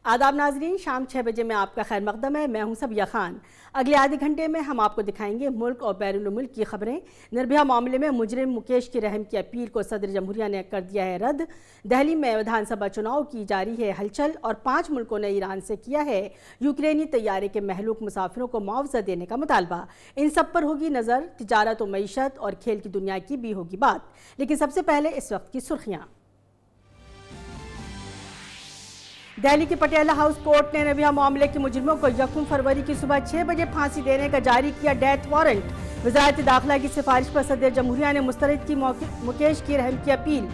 आदाब नाजरीन, शाम 6 बजे में आपका खैर मकदम है। मैं हूं सबिया खान। अगले आधे घंटे में हम आपको दिखाएंगे मुल्क और बैरून मुल्क की खबरें। निर्भया मामले में मुजरिम मुकेश की रहम की अपील को सदर जमहूरिया ने कर दिया है रद्द। दिल्ली में विधानसभा चुनाव की जारी है हलचल और 5 मुल्कों ने ईरान से किया है यूक्रेनी तैयारे के महलूक मुसाफिरों को मुआवजा देने का मुतालबा। इन सब पर होगी नज़र। तिजारत और मईशत और खेल की दुनिया की भी होगी बात, लेकिन सबसे पहले इस वक्त की सुर्खियाँ। दिल्ली के पटियाला हाउस कोर्ट ने निर्भया मामले के मुजरिमों को 1 फरवरी की सुबह 6 बजे फांसी देने का जारी किया डेथ वारंट। वज़ारत दाखिला की सिफारिश पर सदर जमहूरिया ने मुस्तरद की मुकेश की रहम की अपील।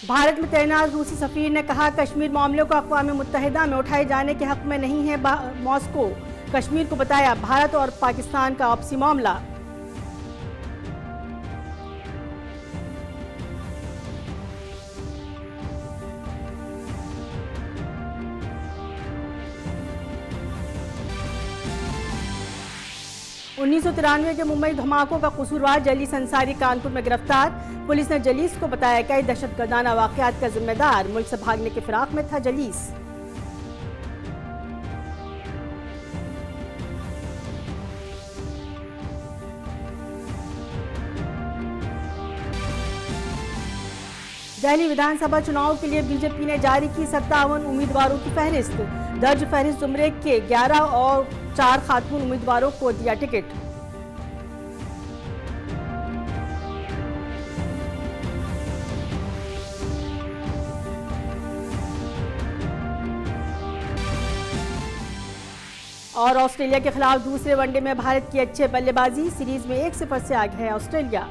भारत में तैनात रूसी सफीर ने कहा, कश्मीर मामले को अक़वाम मुत्तहिदा में उठाए जाने के हक में नहीं है मॉस्को। कश्मीर को बताया भारत और पाकिस्तान का आपसी मामला। (1993) के मुंबई धमाकों का कसूरवार जलीस अंसारी कानपुर में गिरफ्तार। पुलिस ने जलीस को बताया कई दहशतगर्दाना वाक़यात का जिम्मेदार। मुल्क से भागने के फिराक में था जलीस। दिल्ली विधानसभा चुनाव के लिए बीजेपी ने जारी की 57 उम्मीदवारों की फहरिस्त। दर्ज फहरिस्त जुमरे के 11 और 4 खातून उम्मीदवारों को दिया टिकट। और ऑस्ट्रेलिया के खिलाफ दूसरे वनडे में भारत की अच्छे बल्लेबाजी। सीरीज में 1-0 से आगे है ऑस्ट्रेलिया।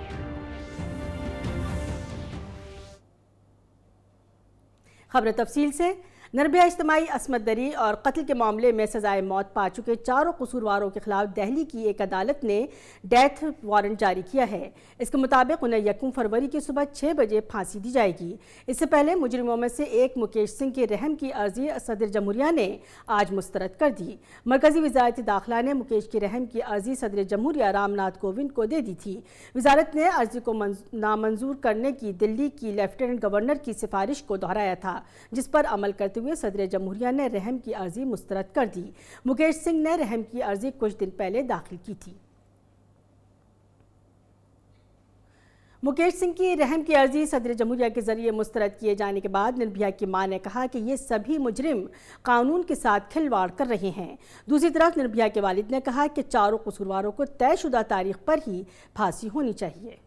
खबर तफसील से। निर्भया इज्तिमाई अस्मत दरी और कत्ल के मामले में सजाए मौत पा चुके 4 कसूरवारों के खिलाफ दिल्ली की एक अदालत ने डेथ वारंट जारी किया है। इसके मुताबिक उन्हें 1 फरवरी की सुबह 6 बजे फांसी दी जाएगी। इससे पहले मुजरिमों में से एक मुकेश सिंह की रहम की अर्जी सदर जमहूरिया ने आज मुस्तरद कर दी। मरकजी वज़ारत दाखिला ने मुकेश की रहम की अर्जी सदर जमहूरिया रामनाथ कोविंद को दे दी थी। वज़ारत ने अर्जी को नामंजूर करने की दिल्ली की लेफ्टिनेंट गवर्नर की सिफारिश को दोहराया था, जिस पर अमल करते हुए सदर जमहूरिया ने रहम की अर्जी मुस्तरद कर दी। मुकेश सिंह ने रहम की अर्जी कुछ दिन पहले दाखिल की थी। मुकेश सिंह की रहम की अर्जी सदर जमहूरिया के जरिए मुस्तरद किए जाने के बाद निर्भया की मां ने कहा कि ये सभी मुजरिम कानून के साथ खिलवाड़ कर रहे हैं। दूसरी तरफ निर्भया के वालिद ने कहा कि 4 कसूरवारों को तयशुदा तारीख पर ही फांसी होनी चाहिए।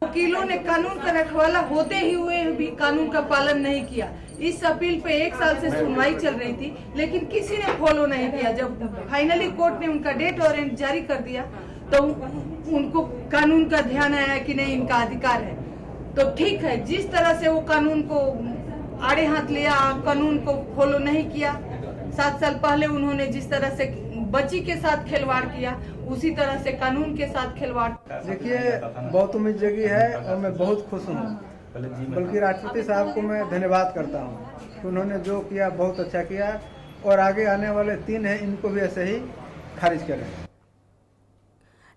वकीलों ने कानून का रखवाला होते ही हुए भी कानून का पालन नहीं किया। इस अपील पे 1 साल से सुनवाई चल रही थी, लेकिन किसी ने फॉलो नहीं किया। जब फाइनली कोर्ट ने उनका डेथ वारंट जारी कर दिया तो उनको कानून का ध्यान आया कि नहीं, इनका अधिकार है। तो ठीक है, जिस तरह से वो कानून को आड़े हाथ लिया, कानून को फॉलो नहीं किया। 7 साल पहले उन्होंने जिस तरह से बच्ची के साथ खिलवाड़ किया, उसी तरह से कानून के साथ खिलवाड़। देखिए, बहुत उम्मीद जगी है और मैं बहुत खुश हूँ। बल्कि राष्ट्रपति साहब को मैं धन्यवाद करता हूँ कि उन्होंने जो किया बहुत अच्छा किया, और आगे आने वाले 3 हैं इनको भी ऐसे ही खारिज करें।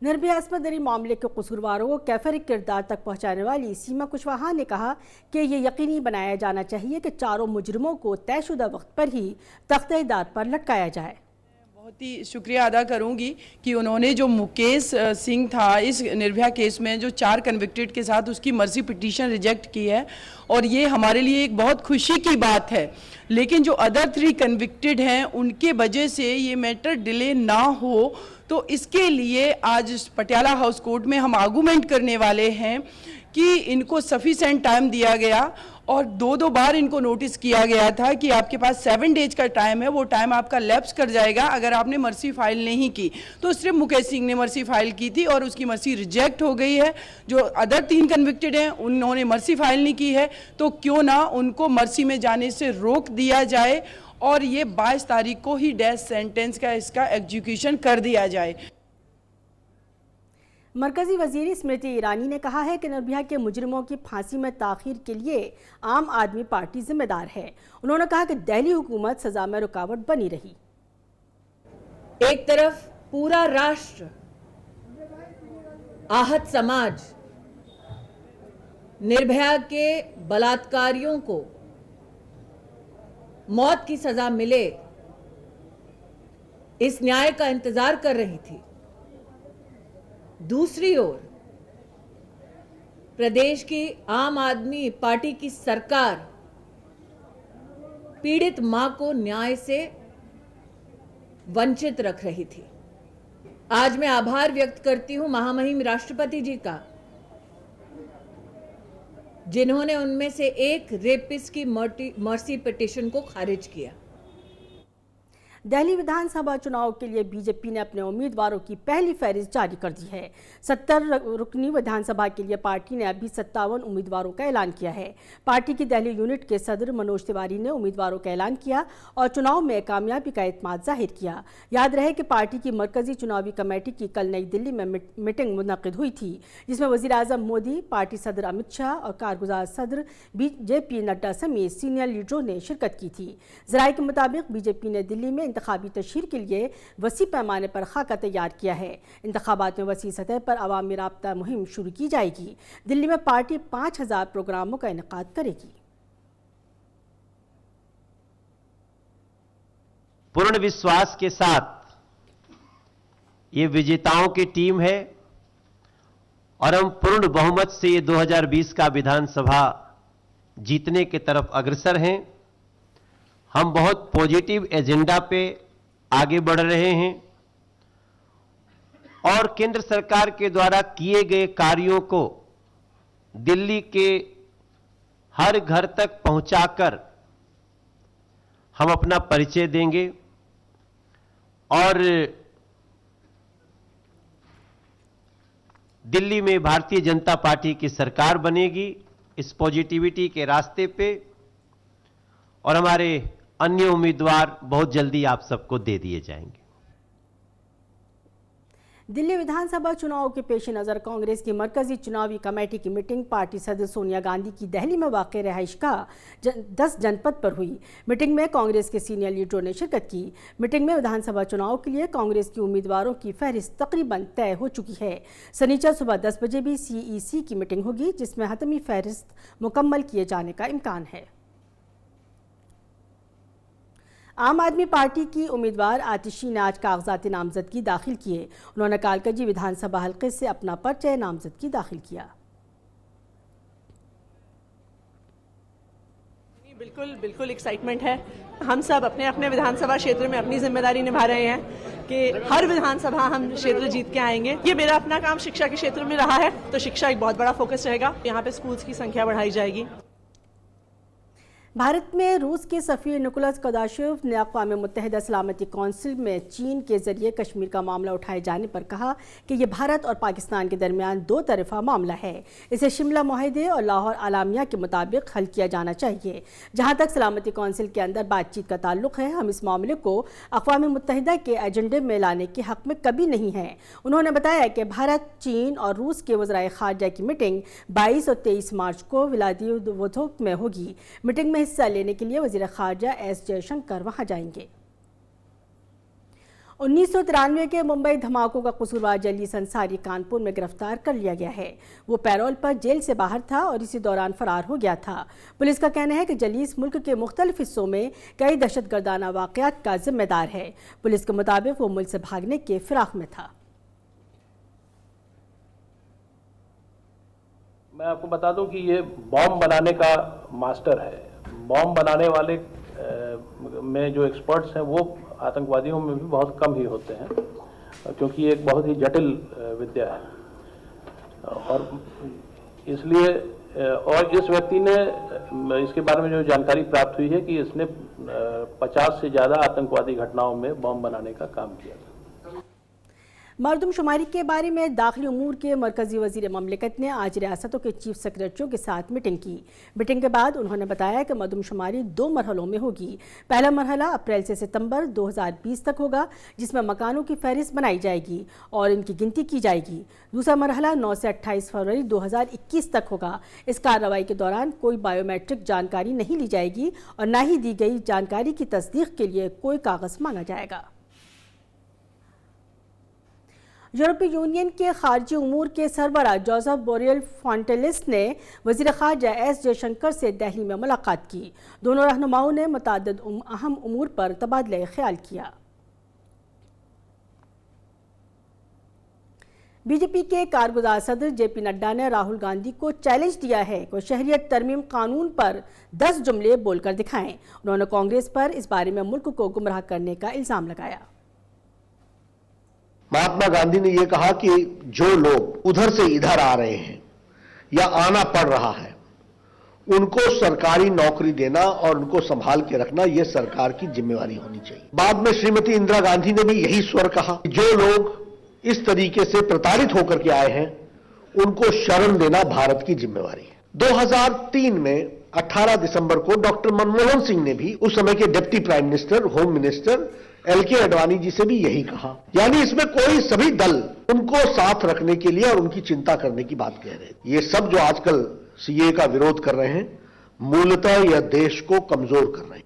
निर्भया अस्मत दरी मामले के कसूरवारों को कैफर किरदार तक पहुंचाने वाली सीमा कुशवाहा ने कहा कि ये यकीनी बनाया जाना चाहिए कि 4 मुजरिमों को तयशुदा वक्त पर ही तख्ते-ए-दाद पर लटकाया जाए। बहुत ही शुक्रिया अदा करूंगी कि उन्होंने जो मुकेश सिंह था इस निर्भया केस में जो 4 कन्विक्टेड के साथ उसकी मर्सी पिटीशन रिजेक्ट की है, और ये हमारे लिए एक बहुत खुशी की बात है। लेकिन जो अदर 3 कन्विक्टेड हैं उनके वजह से ये मैटर डिले ना हो, तो इसके लिए आज पटियाला हाउस कोर्ट में हम आर्गूमेंट करने वाले हैं कि इनको सफिशेंट टाइम दिया गया, और 2 बार इनको नोटिस किया गया था कि आपके पास 7 डेज का टाइम है, वो टाइम आपका लैप्स कर जाएगा अगर आपने मर्सी फाइल नहीं की। तो सिर्फ मुकेश सिंह ने मर्सी फाइल की थी और उसकी मर्सी रिजेक्ट हो गई है। जो अदर 3 कन्विक्टेड हैं उन्होंने मर्सी फाइल नहीं की है, तो क्यों ना उनको मर्सी में जाने से रोक दिया जाए और ये 22 तारीख को ही डेथ सेंटेंस का इसका एग्जीक्यूशन कर दिया जाए। मरकजी वजीर स्मृति ईरानी ने कहा है कि निर्भया के मुजरिमों की फांसी में ताखीर के लिए आम आदमी पार्टी जिम्मेदार है। उन्होंने कहा कि दिल्ली हुकूमत सजा में रुकावट बनी रही। एक तरफ पूरा राष्ट्र, आहत समाज निर्भया के बलात्कारियों को मौत की सजा मिले इस न्याय का इंतजार कर रही थी। दूसरी ओर प्रदेश की आम आदमी पार्टी की सरकार पीड़ित मां को न्याय से वंचित रख रही थी। आज मैं आभार व्यक्त करती हूं महामहिम राष्ट्रपति जी का, जिन्होंने उनमें से एक रेपिस्ट की मर्सी पिटीशन को खारिज किया। दिल्ली विधानसभा चुनाव के लिए बीजेपी ने अपने उम्मीदवारों की पहली फहरिस्त जारी कर दी है। 70 रुकनी विधानसभा के लिए पार्टी ने अभी 57 उम्मीदवारों का ऐलान किया है। पार्टी की दिल्ली यूनिट के सदर मनोज तिवारी ने उम्मीदवारों का ऐलान किया और चुनाव में कामयाबी का एतमाद जाहिर किया। याद रहे कि पार्टी की मरकजी चुनावी कमेटी की कल नई दिल्ली में मीटिंग मुनक्किद हुई थी, जिसमें वज़ीर-ए-आज़म मोदी, पार्टी सदर अमित शाह और कारगुजार सदर जेपी नड्डा समेत सीनियर लीडरों ने शिरकत की थी। ज़राए के मुताबिक बीजेपी ने दिल्ली में इंतखाबी तशहीर के लिए वसी पैमाने पर खाका तैयार किया है। इंतखाबात में वसी सतह पर अवामी राब्ता मुहिम शुरू की जाएगी। दिल्ली में पार्टी 5000 प्रोग्रामों का इनेकाद करेगी। पूर्ण विश्वास के साथ ये विजेताओं की टीम है और हम पूर्ण बहुमत से ये 2020 का विधानसभा जीतने की तरफ अग्रसर हैं। हम बहुत पॉजिटिव एजेंडा पे आगे बढ़ रहे हैं और केंद्र सरकार के द्वारा किए गए कार्यों को दिल्ली के हर घर तक पहुंचाकर हम अपना परिचय देंगे और दिल्ली में भारतीय जनता पार्टी की सरकार बनेगी इस पॉजिटिविटी के रास्ते पे, और हमारे अन्य उम्मीदवार बहुत जल्दी आप सबको दे दिए जाएंगे। दिल्ली विधानसभा चुनाव के पेश नज़र कांग्रेस की मरकजी चुनावी कमेटी की मीटिंग पार्टी सदर सोनिया गांधी की दिल्ली में वाक़ रहायशगाह 10 जनपद पर हुई। मीटिंग में कांग्रेस के सीनियर लीडरों ने शिरकत की। मीटिंग में विधानसभा चुनाव के लिए कांग्रेस की उम्मीदवारों की फहरिस्त तकरीबन तय हो चुकी है। शनिचर सुबह 10 बजे भी CEC की मीटिंग होगी, जिसमें हतमी फहरिस्त मुकम्मल किए जाने का इम्कान है। आम आदमी पार्टी की उम्मीदवार आतिशी ने आज कागजात नामजदगी दाखिल किए। उन्होंने कालकाजी विधानसभा हल्के से अपना पर्चा नामजदगी दाखिल किया। बिल्कुल एक्साइटमेंट है। हम सब अपने अपने विधानसभा क्षेत्र में अपनी जिम्मेदारी निभा रहे हैं कि हर विधानसभा हम क्षेत्र जीत के आएंगे। ये मेरा अपना काम शिक्षा के क्षेत्र में रहा है, तो शिक्षा एक बहुत बड़ा फोकस रहेगा। यहाँ पे स्कूल्स की संख्या बढ़ाई जाएगी। भारत में रूस के सफ़ीर निकोलस कदाशेव ने अक़वाम मुत्तहिदा सलामती कौंसिल में चीन के जरिए कश्मीर का मामला उठाए जाने पर कहा कि यह भारत और पाकिस्तान के दरमियान दो तरफ़ा मामला है। इसे शिमला मुआहदे और लाहौर आलामिया के मुताबिक हल किया जाना चाहिए। जहां तक सलामती कौंसिल के अंदर बातचीत का ताल्लुक़ है, हम इस मामले को अक़वाम मुत्तहिदा के एजेंडे में लाने के हक़ में कभी नहीं हैं। उन्होंने बताया कि भारत, चीन और रूस के वज़राए ख़ारजा की मीटिंग 22 और 23 मार्च को व्लादिवोस्तोक में होगी। मीटिंग में हिस्सा लेने के लिए वज़ीर ख़ारजा एस जयशंकर वहां जाएंगे। 1993 के मुंबई धमाकों का कसूरवार जलीस अंसारी कानपुर में गिरफ्तार कर लिया गया है। वो पैरोल पर जेल से बाहर था और इसी दौरान फरार हो गया था। पुलिस का कहना है कि जलीस मुल्क के मुख्तलिफ हिस्सों में कई दहशतगर्दाना वाक़यात का जिम्मेदार है। पुलिस के मुताबिक वो मुल्क से भागने के फिराक में था। मैं आपको बता दूं कि ये बॉम्ब बनाने का मास्टर है। बॉम्ब बनाने वाले में जो एक्सपर्ट्स हैं वो आतंकवादियों में भी बहुत कम ही होते हैं, क्योंकि ये एक बहुत ही जटिल विद्या है। और इसलिए और इस व्यक्ति ने, इसके बारे में जो जानकारी प्राप्त हुई है कि इसने 50 से ज़्यादा आतंकवादी घटनाओं में बॉम्ब बनाने का काम किया था। मरदमशुमारी के बारे में दाखिली उमूर के मरकजी वज़ीर ममलिकत ने आज रियासतों के चीफ सेक्रेटरियों के साथ मीटिंग की। मीटिंग के बाद उन्होंने बताया कि मरदमशुमारी 2 मरहलों में होगी। पहला मरहला अप्रैल से सितंबर 2020 तक होगा, जिसमें मकानों की फहरिस्त बनाई जाएगी और इनकी गिनती की जाएगी। दूसरा मरहला 9 से 28 फरवरी 2021 तक होगा। इस कार्रवाई के दौरान कोई बायोमेट्रिक जानकारी नहीं ली जाएगी और न ही दी गई जानकारी की तस्दीक के लिए कोई कागज़ मांगा जाएगा। यूरोपीय यूनियन के खारजी उमूर के सरबराह जोसेफ बोरेल फॉन्टेलिस ने वज़ीर ख़ारजा एस जयशंकर से दिल्ली में मुलाकात की। दोनों रहनुमाओं ने मुतअद्दिद अहम उमूर पर तबादला ख्याल किया। बीजेपी के कारगुजार सदर जेपी नड्डा ने राहुल गांधी को चैलेंज दिया है कि शहरियत तरमीम कानून पर 10 जुमले बोलकर दिखाएं। उन्होंने कांग्रेस पर इस बारे में मुल्क को गुमराह करने का इल्जाम लगाया। महात्मा गांधी ने यह कहा कि जो लोग उधर से इधर आ रहे हैं या आना पड़ रहा है, उनको सरकारी नौकरी देना और उनको संभाल के रखना यह सरकार की जिम्मेवारी होनी चाहिए। बाद में श्रीमती इंदिरा गांधी ने भी यही स्वर कहा, जो लोग इस तरीके से प्रताड़ित होकर के आए हैं, उनको शरण देना भारत की जिम्मेवारी है। 2003 में 18 दिसंबर को डॉक्टर मनमोहन सिंह ने भी उस समय के deputy prime minister, home minister L K. Advani ji से भी यही कहा। यानी इसमें कोई सभी दल उनको साथ रखने के लिए और उनकी चिंता करने की बात कह रहे हैं। ये सब जो आजकल सीए का विरोध कर रहे हैं, मूलतः यह देश को कमजोर कर रहे हैं।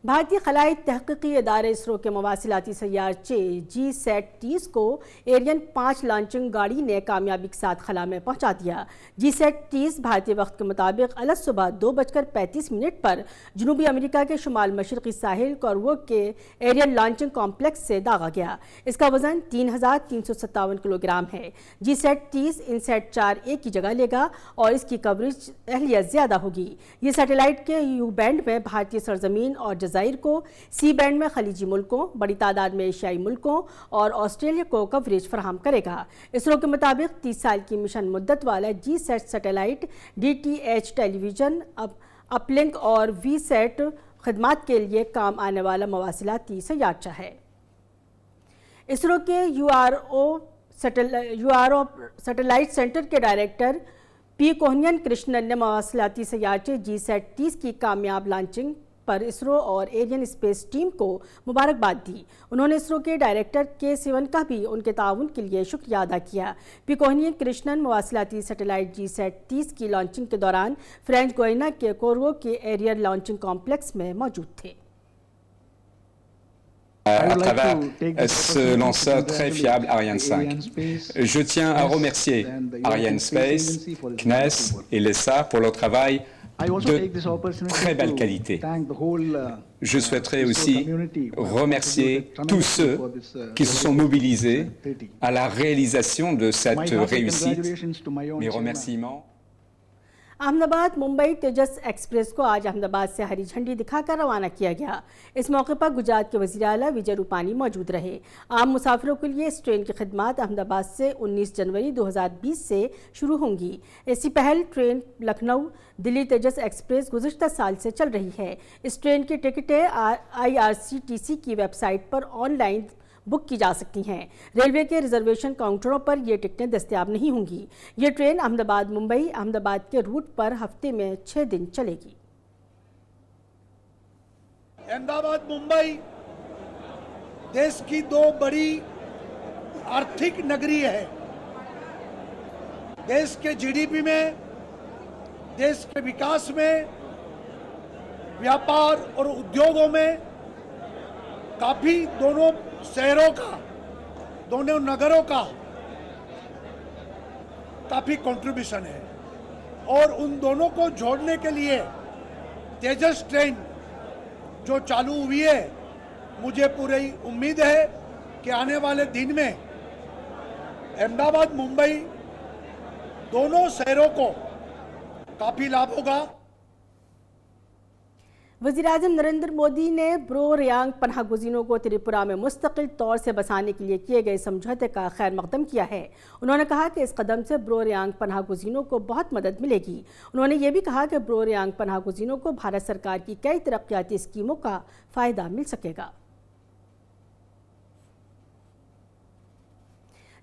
भारतीय खलाई तहकीकी इदारे इसरो के मवासिलाती सैयारचे GSAT-30 को एरियन 5 लॉन्चिंग गाड़ी ने कामयाबी के साथ खला में पहुंचा दिया। GSAT-30 भारतीय वक्त के मुताबिक अलग सुबह 2:35 पर जनूबी अमेरिका के शुमाल मशरकी साहिल कॉर्वोक के एरियन लॉन्चिंग कॉम्प्लेक्स से दागा गया। इसका वजन 3,357 किलोग्राम है। GSAT-30 इनसैट 4A की जगह लेगा और इसकी कवरेज अहलियत ज्यादा होगी। ये सैटेलाइट के यू बैंड में भारतीय सरजमीन और जज़ाइर को, सी बैंड में खलीजी मुल्कों, बड़ी तादाद में एशियाई मुल्कों और ऑस्ट्रेलिया को कवरेज फराहम करेगा। इसरो के मुताबिक 30 साल की मिशन मुद्दत वाला GSAT satellite DTH television, uplink और VSAT खदमात के लिए काम आने वाला मवासिलाती सैयारचा है। इसरो के URO सैटेलाइट सेंटर के डायरेक्टर P. कोहनियन कृष्णन ने मवासिलाती सैयारचे GSAT-30 की कामयाब लॉन्चिंग पर इसरो और एरियन स्पेस टीम को मुबारकबाद दी। उन्होंने इसरो के डायरेक्टर K. का भी उनके ताउन के लिए शुक्रिया अदा किया। P. कोहनियन कृष्णन मवासिलाती सैटेलाइट GSAT-30 की लॉन्चिंग के दौरान फ्रेंच गोयना के कोरवो के एरियन लॉन्चिंग कॉम्प्लेक्स में मौजूद थे। À travers ce lanceur très fiable Ariane 5. Je tiens à remercier Ariane Space, CNES et l'ESA pour leur travail de très belle qualité. Je souhaiterais aussi remercier tous ceux qui se sont mobilisés à la réalisation de cette réussite. Mes remerciements. Ahmedabad Mumbai Tejas express को आज अहमदाबाद से हरी झंडी दिखाकर रवाना किया गया। इस मौके पर गुजरात के वज़ीर आला विजय रूपानी मौजूद रहे। आम मुसाफिरों के लिए इस ट्रेन की खिदमत अहमदाबाद से 19 जनवरी 2020 से शुरू होंगी। ऐसी पहल ट्रेन लखनऊ दिल्ली तेजस एक्सप्रेस गुज़िश्ता साल से चल रही है। इस ट्रेन की टिकटें IRCTC की वेबसाइट पर ऑनलाइन बुक की जा सकती हैं। रेलवे के रिजर्वेशन काउंटरों पर ये टिकटें दस्तयाब नहीं होंगी। ये ट्रेन अहमदाबाद मुंबई अहमदाबाद के रूट पर हफ्ते में 6 दिन चलेगी। अहमदाबाद मुंबई देश की 2 बड़ी आर्थिक नगरी है। देश के GDP में, देश के विकास में, व्यापार और उद्योगों में काफी दोनों शहरों का, दोनों नगरों का काफी कंट्रीब्यूशन है और उन दोनों को जोड़ने के लिए तेजस ट्रेन जो चालू हुई है, मुझे पूरी उम्मीद है कि आने वाले दिन में अहमदाबाद मुंबई दोनों शहरों को काफी लाभ होगा। वज़ीर-ए-आज़म नरेंद्र मोदी ने ब्रो रियांग पनाह गुज़ीनों को त्रिपुरा में मुस्तकिल तौर से बसाने के लिए किए गए समझौते का खैर मकदम किया है। उन्होंने कहा कि इस कदम से ब्रो रियांग पनाह गुज़ीनों को बहुत मदद मिलेगी। उन्होंने ये भी कहा कि ब्रो रियांग पनाह गुज़ीनों को भारत सरकार की कई तरक्याती स्कीमों का फ़ायदा मिल सकेगा।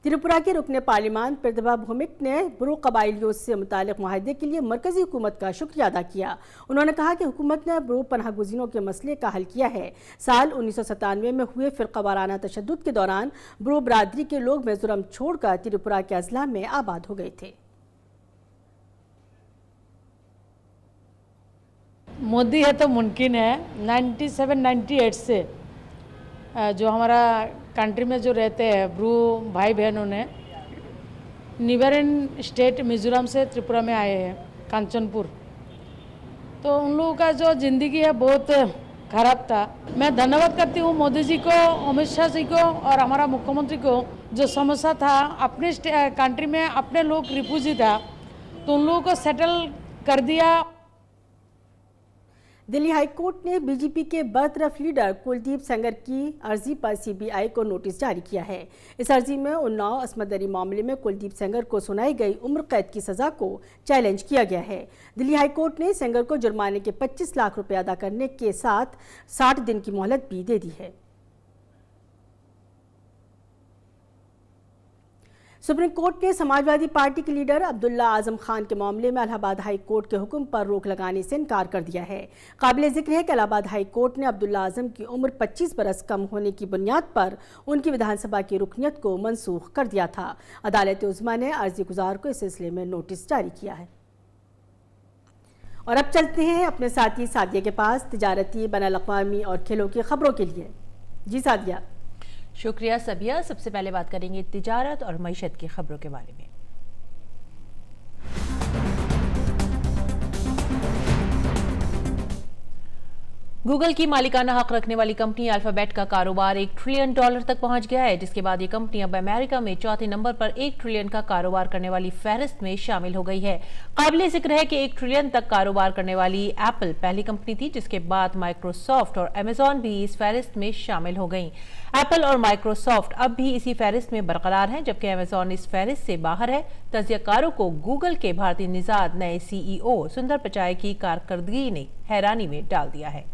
त्रिपुरा के रुकने पार्लिमान प्रतिभा भौमिक ने ब्रू कबाइलियों से मुतालिक मुआहदे के लिए मरकजी हुकूमत का शुक्रिया अदा किया। उन्होंने कहा कि हुकूमत ने ब्रू पनाह गुज़ीनों के मसले का हल किया है। साल 1997 में हुए फ़िरका वाराना तशद्दुद के दौरान ब्रू बरादरी के लोग मिज़ोरम छोड़कर त्रिपुरा के अज़ला में आबाद हो गए थे। मोदी है तो मुमकिन है। 97-98 से जो हमारा कंट्री में जो रहते हैं ब्रू भाई बहनों ने निवेरन स्टेट मिजोरम से त्रिपुरा में आए हैं, कांचनपुर। तो उन लोगों का जो ज़िंदगी है बहुत खराब था। मैं धन्यवाद करती हूँ मोदी जी को, अमित शाह जी को और हमारा मुख्यमंत्री को। जो समस्या था अपने कंट्री में अपने लोग रिफ्यूजी था तो उन लोगों को सेटल कर दिया। दिल्ली हाईकोर्ट ने बीजेपी के बरतरफ लीडर कुलदीप सेंगर की अर्जी पर सीबीआई को नोटिस जारी किया है। इस अर्जी में उन्नाव अस्मत दरी मामले में कुलदीप सेंगर को सुनाई गई उम्र कैद की सजा को चैलेंज किया गया है। दिल्ली हाईकोर्ट ने सेंगर को जुर्माने के 25 लाख रुपए अदा करने के साथ 60 दिन की मोहलत भी दे दी है। सुप्रीम कोर्ट ने समाजवादी पार्टी के लीडर अब्दुल्ला आजम खान के मामले में इलाहाबाद हाई कोर्ट के हुक्म पर रोक लगाने से इनकार कर दिया है। काबिल जिक्र है कि इलाहाबाद हाई कोर्ट ने अब्दुल्ला आजम की उम्र 25 बरस कम होने की बुनियाद पर उनकी विधानसभा की रुकनियत को मनसूख कर दिया था। अदालत उज़्मा ने अर्जी गुजार को इस सिलसिले में नोटिस जारी किया है। और अब चलते हैं अपने साथी सादिया के पास तिजारती, बैनुल-अक़वामी और खेलों की खबरों के लिए। जी सादिया। शुक्रिया सबिया। सबसे पहले बात करेंगे तिजारत और मईशत की खबरों के बारे में। गूगल की मालिकाना हक रखने वाली कंपनी अल्फाबेट का कारोबार $1 ट्रिलियन तक पहुंच गया है, जिसके बाद ये कंपनी अब अमेरिका में चौथे नंबर पर $1 ट्रिलियन का कारोबार करने वाली फहरिस्त में शामिल हो गई है। काबिल जिक्र है कि $1 ट्रिलियन तक कारोबार करने वाली एप्पल पहली कंपनी थी, जिसके बाद माइक्रोसॉफ्ट और अमेजॉन भी इस फहरिस्त में शामिल हो गई। एप्पल और माइक्रोसॉफ्ट अब भी इसी फहरिस्त में बरकरार हैं, जबकि अमेजॉन इस फहरिस्त से बाहर है। तजियाकारों को गूगल के भारतीय निजात नए CEO सुंदर पिचाई की कारकर्दगी ने हैरानी में डाल दिया है।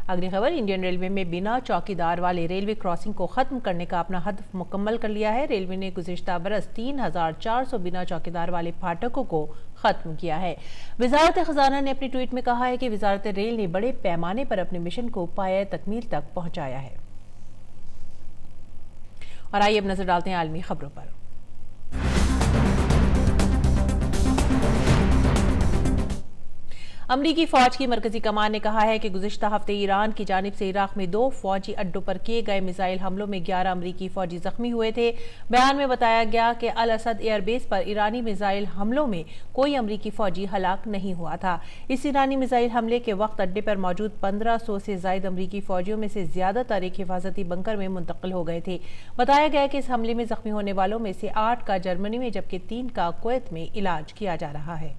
अगली खबर, इंडियन रेलवे में बिना चौकीदार वाले रेलवे क्रॉसिंग को खत्म करने का अपना हदफ मुकम्मल कर लिया है। रेलवे ने गुज़िश्ता बरस 3400 बिना चौकीदार वाले फाटकों को खत्म किया है। वजारत खजाना ने अपने ट्वीट में कहा है कि वजारत रेल ने बड़े पैमाने पर अपने मिशन को पाए तकमील तक पहुंचाया है। और आइए अब नजर डालते हैं आलमी खबरों पर। अमरीकी फौज की मरकजी कमान ने कहा है कि गुज़िश्ता हफ्ते ईरान की जानिब से इराक में 2 फौजी अड्डों पर किए गए मिसाइल हमलों में 11 अमरीकी फौजी जख्मी हुए थे। बयान में बताया गया कि अल असद एयरबेस पर ईरानी मिसाइल हमलों में कोई अमरीकी फौजी हलाक नहीं हुआ था। इस ईरानी मिसाइल हमले के वक्त अड्डे पर मौजूद 1500 से ज्यादा अमरीकी फौजियों में से ज्यादातर एक हिफाजती बंकर में मुंतकिल हो गए थे। बताया गया कि इस हमले में जख्मी होने वालों में से 8 का जर्मनी में जबकि 3 का कुवैत में इलाज किया जा रहा है।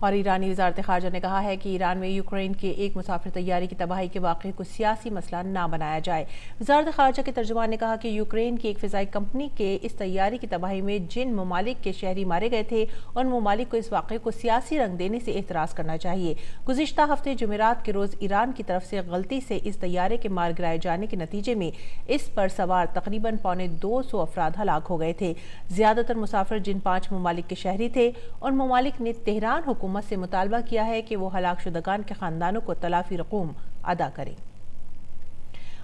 और ईरानी वज़ारत ख़ारजा ने कहा है कि ईरान में यूक्रेन के एक मुसाफिर तैयारी की तबाही के वाक़े को सियासी मसला ना बनाया जाए। वज़ारत ख़ारजा के तर्जुमान ने कहा कि यूक्रेन की एक फ़िज़ाई कंपनी के इस तैयारी की तबाही में जिन ममालिक के शहरी मारे गए थे उन ममालिक को इस वाक़े को सियासी रंग देने से एतराज़ करना चाहिए। गुज़िश्ता हफ्ते जुमेरात के रोज़ ईरान की तरफ से गलती से इस तैयारे के मार गिराए जाने के नतीजे में इस पर सवार तकरीबन 250 अफराद हलाक हो गए थे। ज़्यादातर मुसाफिर जिन 5 ममालिक के शहरी थे उन ममालिक ने तेहरान हुकूमत से मुतालबा किया है कि वो हलाक शुदगान के खानदानों को तलाफी रकूम अदा करें।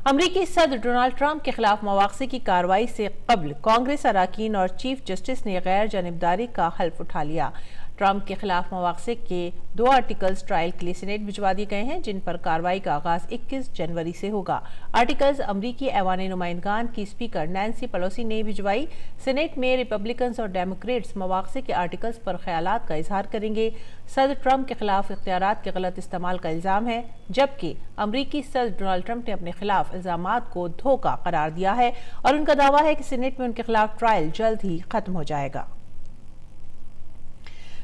अमरीकी सदर डोनाल्ड ट्रंप के खिलाफ मवाक़से की कार्रवाई से कबल कांग्रेस अराकीन और चीफ जस्टिस ने गैर जानिबदारी का हल्फ उठा लिया। ट्रंप के खिलाफ मवाक़से के 2 आर्टिकल्स ट्रायल के लिए सीनेट भिजवा दिए गए हैं, जिन पर कार्रवाई का आगाज 21 जनवरी से होगा। आर्टिकल्स अमरीकी ऐवान नुमाइंदगान की स्पीकर नैंसी पेलोसी ने भिजवाई। सीनेट में रिपब्लिकन्स और डेमोक्रेट्स मवाक़से के आर्टिकल्स पर ख्यालात का इजहार करेंगे। सदर ट्रंप के खिलाफ इख्तियारात के गलत इस्तेमाल का इल्ज़ाम है, जबकि अमरीकी सदर डोनाल्ड ट्रंप ने अपने खिलाफ इल्ज़ामात को धोखा करार दिया है और उनका दावा है कि सीनेट में उनके खिलाफ ट्रायल जल्द ही खत्म हो जाएगा।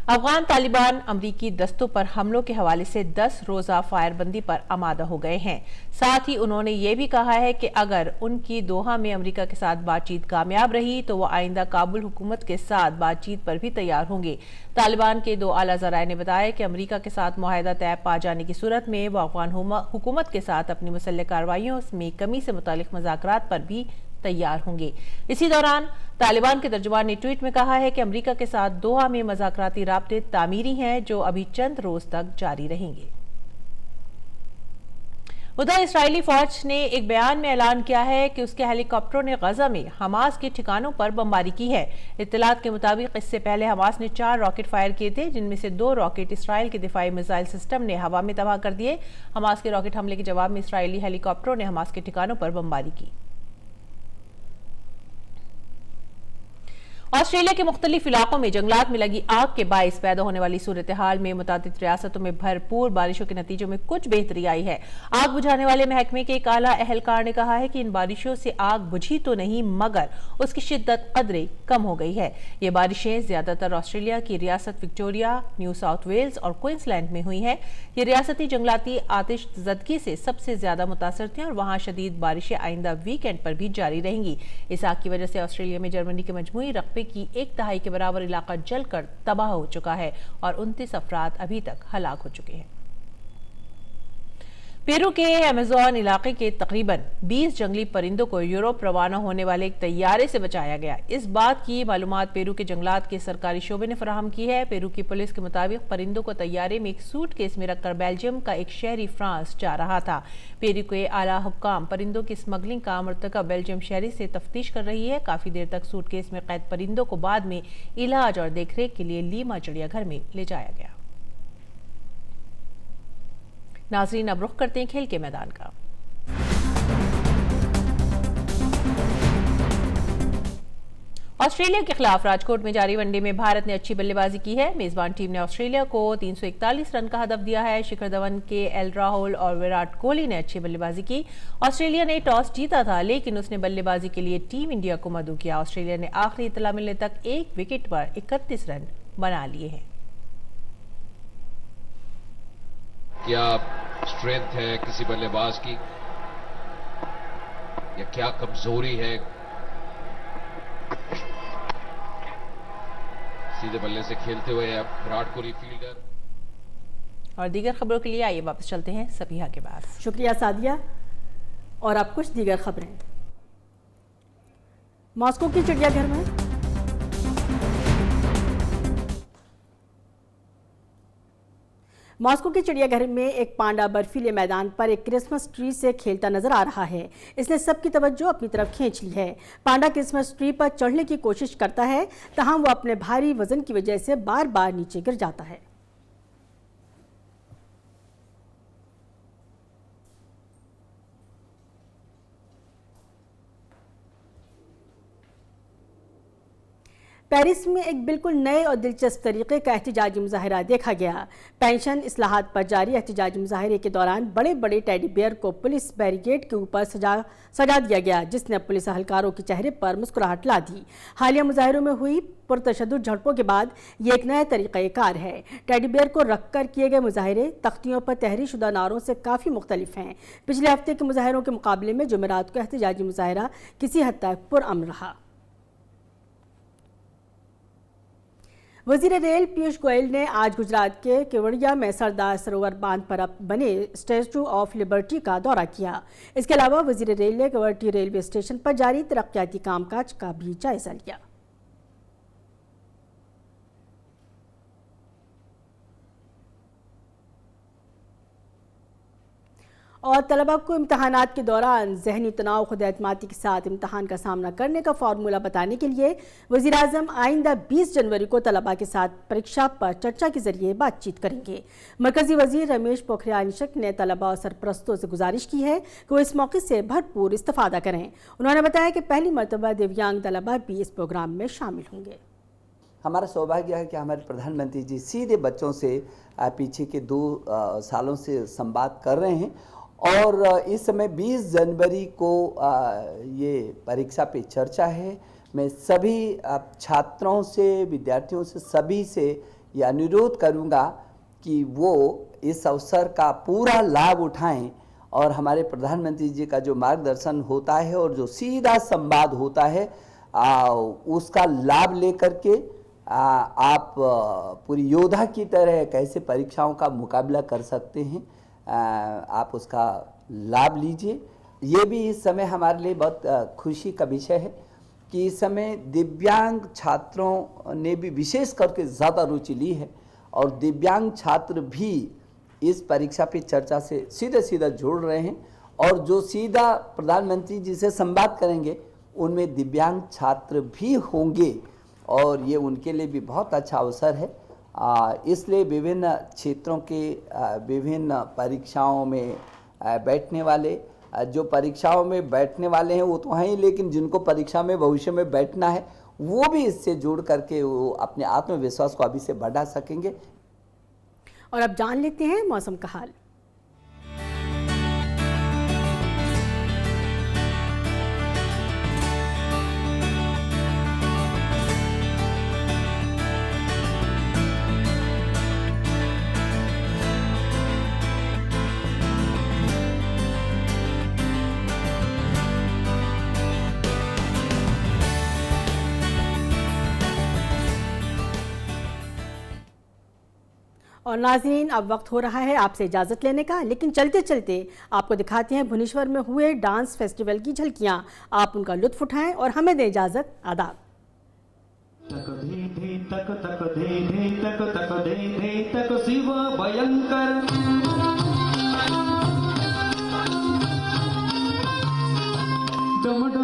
अफगान तालिबान अमरीकी दस्तों पर हमलों के हवाले से 10 रोज़ा फायरबंदी पर आमादा हो गए हैं। साथ ही उन्होंने ये भी कहा है कि अगर उनकी दोहा में अमरीका के साथ बातचीत कामयाब रही तो वो आइंदा काबुल हुकूमत के साथ बातचीत पर भी तैयार होंगे। तालिबान के 2 आला ज़राए ने बताया कि अमरीका के साथ मुआहदा तय पा जाने की सूरत में वो अफगान हुकूमत के साथ अपनी मुसल्लह कार्रवाइयों में कमी से मुतालिक मुज़ाकरात पर भी तैयार होंगे। इसी दौरान तालिबान के तर्जुमान ने ट्वीट में कहा है कि अमरीका के साथ दोहा में मज़ाकराती राब्ते तामीरी हैं जो अभी चंद रोज तक जारी रहेंगे। उधर इस्राएली फौज ने एक बयान में ऐलान किया है कि उसके हेलीकॉप्टरों ने गजा में हमास के ठिकानों पर बमबारी की है। इत्तलात के मुताबिक इससे पहले हमास ने 4 रॉकेट फायर किए थे, जिनमें से 2 रॉकेट इसराइल के दिफाई मिसाइल सिस्टम ने हवा में तबाह कर दिए। हमास के रॉकेट हमले के जवाब में इस्राएली हेलीकॉप्टरों ने हमास के ठिकानों पर बमबारी की। ऑस्ट्रेलिया के मुख्तलिफ इलाकों में जंगलात में लगी आग के बायस पैदा होने वाली सूरत हाल में मुतादिद रियासतों में भरपूर बारिशों के नतीजों में कुछ बेहतरी आई है। आग बुझाने वाले महकमे के एक आला एहलकार ने कहा है कि इन बारिशों से आग बुझी तो नहीं, मगर उसकी शिद्दत कदरे कम हो गई है। ये बारिशें ज्यादातर ऑस्ट्रेलिया की रियासत विक्टोरिया, न्यू साउथ वेल्स और क्वींसलैंड में हुई हैं। ये रियासती जंगलाती आतिशज़दगी से सबसे ज्यादा मुतासर थे और वहां शदीद बारिशें आइंदा वीकेंड पर भी जारी रहेंगी। इस आग की वजह से ऑस्ट्रेलिया में जर्मनी के मजमूई रकबे की 1/3 के बराबर इलाका जलकर तबाह हो चुका है और 29 अफराद अभी तक हलाक हो चुके हैं। पेरू के अमेज़न इलाके के तकरीबन 20 जंगली परिंदों को यूरोप रवाना होने वाले एक तैयारे से बचाया गया। इस बात की मालूमात पेरू के जंगलात के सरकारी शोबे ने फराहम की है। पेरू की पुलिस के मुताबिक परिंदों को तैयारे में एक सूटकेस में रखकर बेल्जियम का एक शहरी फ्रांस जा रहा था। पेरू के आला हुक्काम परिंदों की स्मगलिंग का मरतकब बेल्जियम शहरी से तफ्तीश कर रही है। काफी देर तक सूटकेस में कैद परिंदों को बाद में इलाज और देखरेख के लिए लीमा चिड़ियाघर में ले जाया गया। नाजरीन, अब रुख करते हैं खेल के मैदान का। ऑस्ट्रेलिया के खिलाफ राजकोट में जारी वनडे में भारत ने अच्छी बल्लेबाजी की है। मेजबान टीम ने ऑस्ट्रेलिया को 341 रन का हदफ दिया है। शिखर धवन, के राहुल और विराट कोहली ने अच्छी बल्लेबाजी की। ऑस्ट्रेलिया ने टॉस जीता था, लेकिन उसने बल्लेबाजी के लिए टीम इंडिया को मदऊ किया। ऑस्ट्रेलिया ने आखिरी इत्तला मिलने तक 1 विकेट पर 31 रन बना लिए हैं। क्या स्ट्रेंथ है किसी बल्लेबाज की या क्या कमजोरी है? सीधे बल्ले से खेलते हुए अब विराट कोहली फील्डर। और दीगर खबरों के लिए आइए वापस चलते हैं सबिहा के बाद। शुक्रिया सादिया। और अब कुछ दीगर खबरें। मॉस्को की चिड़ियाघर में मॉस्को के चिड़ियाघर में एक पांडा बर्फीले मैदान पर एक क्रिसमस ट्री से खेलता नजर आ रहा है। इसने सबकी तवज्जो अपनी तरफ खींच ली है। पांडा क्रिसमस ट्री पर चढ़ने की कोशिश करता है, तहम वो अपने भारी वजन की वजह से बार बार नीचे गिर जाता है। पेरिस में एक बिल्कुल नए और दिलचस्प तरीके का एहतजाजी मुजाहरा देखा गया। पेंशन इस्लाहात पर जारी एहतजाजी मुजाहरे के दौरान बड़े बड़े टेडी बियर को पुलिस बैरिकेड के ऊपर सजा दिया गया, जिसने पुलिस अहलकारों के चेहरे पर मुस्कुराहट ला दी। हालिया मुजाहरों में हुई पुरतशद्दुद झड़पों के बाद ये एक नया तरीक़ाकार है। टेडी बियर को रखकर किए गए मुजाहरे तख्तियों पर तहरीर शुदा नारों से काफ़ी मुख्तलिफ हैं। पिछले हफ्ते के मुजाहरों के मुकाबले में जुमेरात को एहतजाजी मुजाहरा किसी हद तक पुरअमन रहा। वज़ीर रेल पीयूष गोयल ने आज गुजरात के केवड़िया में सरदार सरोवर बांध पर बने स्टैचू ऑफ लिबर्टी का दौरा किया। इसके अलावा वज़ीर रेल ने केवड़िया रेलवे स्टेशन पर जारी तरक्याती कामकाज का भी जायजा लिया। और तलबा को इम्तहानात के दौरान जहनी तनाव, खुद एतमादी के साथ इम्तहान का सामना करने का फार्मूला बताने के लिए वज़ीर आज़म आइंदा 20 जनवरी को तलबा के साथ परीक्षा पर चर्चा के जरिए बातचीत करेंगे। मरकजी वज़ीर रमेश पोखरियाल निशंक ने तलबा और सरपरस्तों से गुजारिश की है कि वो इस मौके से भरपूर इस्तेफादा करें। उन्होंने बताया कि पहली मरतबा दिव्यांग तलबा भी इस प्रोग्राम में शामिल होंगे। हमारा सौभाग्य है कि हमारे प्रधानमंत्री जी सीधे बच्चों से पीछे के 2 सालों से संवाद कर रहे हैं और इस समय 20 जनवरी को ये परीक्षा पे चर्चा है। मैं सभी छात्रों से, विद्यार्थियों से, सभी से ये अनुरोध करूँगा कि वो इस अवसर का पूरा लाभ उठाएं और हमारे प्रधानमंत्री जी का जो मार्गदर्शन होता है और जो सीधा संवाद होता है उसका लाभ लेकर के आप पूरी योद्धा की तरह कैसे परीक्षाओं का मुकाबला कर सकते हैं, आप उसका लाभ लीजिए। ये भी इस समय हमारे लिए बहुत खुशी का विषय है कि इस समय दिव्यांग छात्रों ने भी विशेष करके ज़्यादा रुचि ली है और दिव्यांग छात्र भी इस परीक्षा पे चर्चा से सीधे सीधा जुड़ रहे हैं और जो सीधा प्रधानमंत्री जी से संवाद करेंगे उनमें दिव्यांग छात्र भी होंगे और ये उनके लिए भी बहुत अच्छा अवसर है। इसलिए विभिन्न क्षेत्रों के विभिन्न परीक्षाओं में बैठने वाले जो परीक्षाओं में बैठने वाले हैं वो तो हैं ही, लेकिन जिनको परीक्षा में भविष्य में बैठना है वो भी इससे जुड़ करके वो अपने आत्मविश्वास को अभी से बढ़ा सकेंगे। और अब जान लेते हैं मौसम का हाल। और नाज़रीन, अब वक्त हो रहा है आपसे इजाज़त लेने का, लेकिन चलते चलते आपको दिखाते हैं भुवनेश्वर में हुए डांस फेस्टिवल की झलकियां। आप उनका लुत्फ उठाएं और हमें दें इजाज़त। आदाब। शिव भयंकर डम